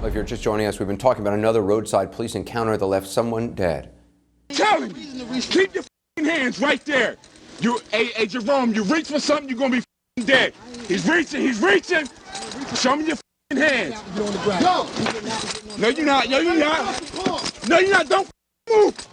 Well, if you're just joining us, we've been talking about another roadside police encounter that left someone dead. Tell him, keep your hands right there. Hey, Jerome, you reach for something, you're gonna be dead. He's reaching. Show me your hands. No, you're not. No, you're not. Don't move.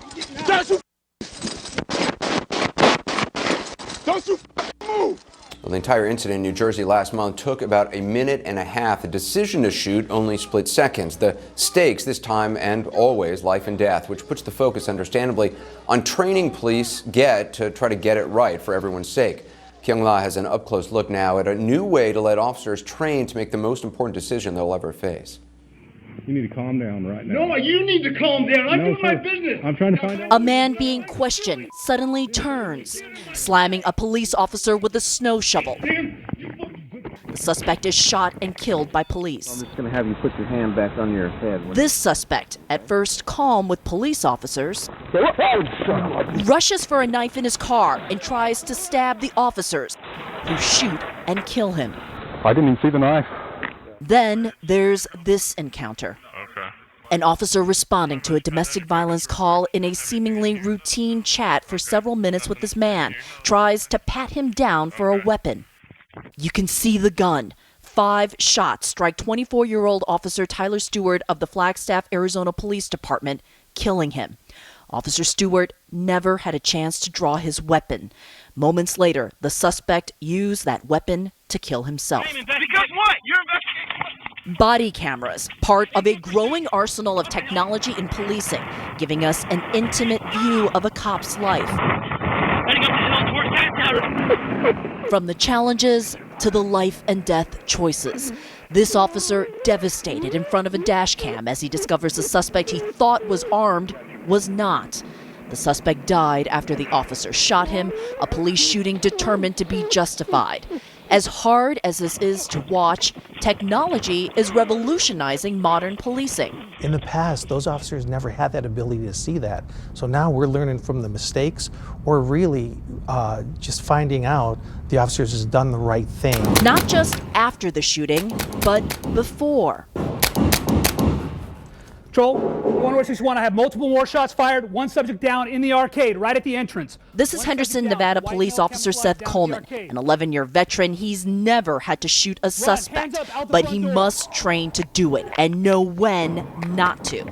Don't you move. Well, the entire incident in New Jersey last month took about a minute and a half. The decision to shoot only split seconds. The stakes this time and always life and death, which puts the focus, understandably, on training police get to try to get it right for everyone's sake. Kyung-la has an up-close look now at a new way to let officers train to make the most important decision they'll ever face. You need to calm down right now. No, you need to calm down. I'm doing my business. I'm trying to find out. A man being questioned suddenly turns, slamming a police officer with a snow shovel. The suspect is shot and killed by police. I'm just going to have you put your hand back on your head. This suspect, at first calm with police officers, rushes for a knife in his car and tries to stab the officers, who shoot and kill him. I didn't even see the knife. Then there's this encounter. An officer responding to a domestic violence call in a seemingly routine chat for several minutes with this man tries to pat him down for a weapon. You can see the gun. 5 shots strike 24-year-old Officer Tyler Stewart of the Flagstaff, Arizona Police Department, killing him. Officer Stewart never had a chance to draw his weapon. Moments later, the suspect used that weapon to kill himself. Because what? You're investigating. Body cameras, part of a growing arsenal of technology in policing, giving us an intimate view of a cop's life. From the challenges to the life and death choices. This officer devastated in front of a dash cam as he discovers the suspect he thought was armed was not. The suspect died after the officer shot him, a police shooting determined to be justified. As hard as this is to watch, technology is revolutionizing modern policing. In the past, those officers never had that ability to see that. So now we're learning from the mistakes, or really just finding out the officers has done the right thing. Not just after the shooting, but before. Control, 161, I have multiple more shots fired, one subject down in the arcade, right at the entrance. This is Henderson, Nevada police officer Seth Coleman, an 11-year veteran. He's never had to shoot a suspect, but he must train to do it and know when not to.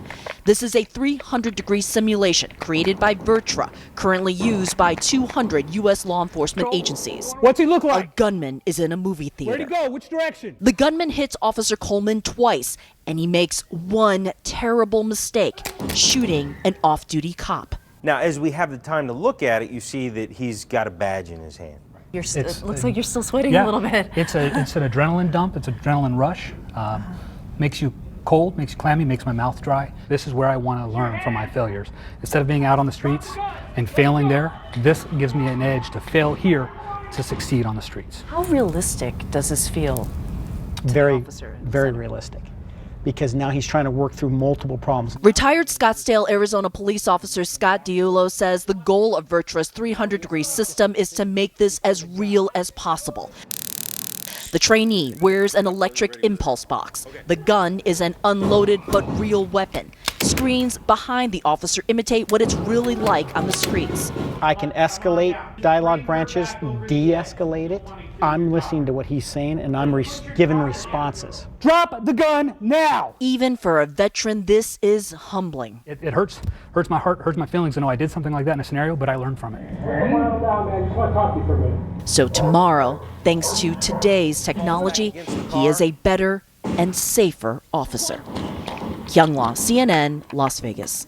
This is a 300-degree simulation created by VirTra, currently used by 200 U.S. law enforcement agencies. What's he look like? A gunman is in a movie theater. Where'd he go? Which direction? The gunman hits Officer Coleman twice, and he makes one terrible mistake, shooting an off-duty cop. Now, as we have the time to look at it, you see that he's got a badge in his hand. It looks like you're still sweating a little bit. It's an adrenaline dump. It's an adrenaline rush. Makes you cold, makes you clammy, makes my mouth dry. This is where I want to learn from my failures. Instead of being out on the streets and failing there, this gives me an edge to fail here to succeed on the streets. How realistic does this feel? Very realistic, because now he's trying to work through multiple problems. Retired Scottsdale, Arizona police officer Scott Diullo says the goal of VirTra's 300-degree system is to make this as real as possible. The trainee wears an electric impulse box. The gun is an unloaded but real weapon. Screens behind the officer imitate what it's really like on the streets. I can escalate dialogue branches, de-escalate it. I'm listening to what he's saying, and I'm giving responses. Drop the gun now! Even for a veteran, this is humbling. It hurts my heart, hurts my feelings to know I did something like that in a scenario, but I learned from it. So tomorrow, thanks to today's technology, he is a better and safer officer. Kyung-la, CNN, Las Vegas.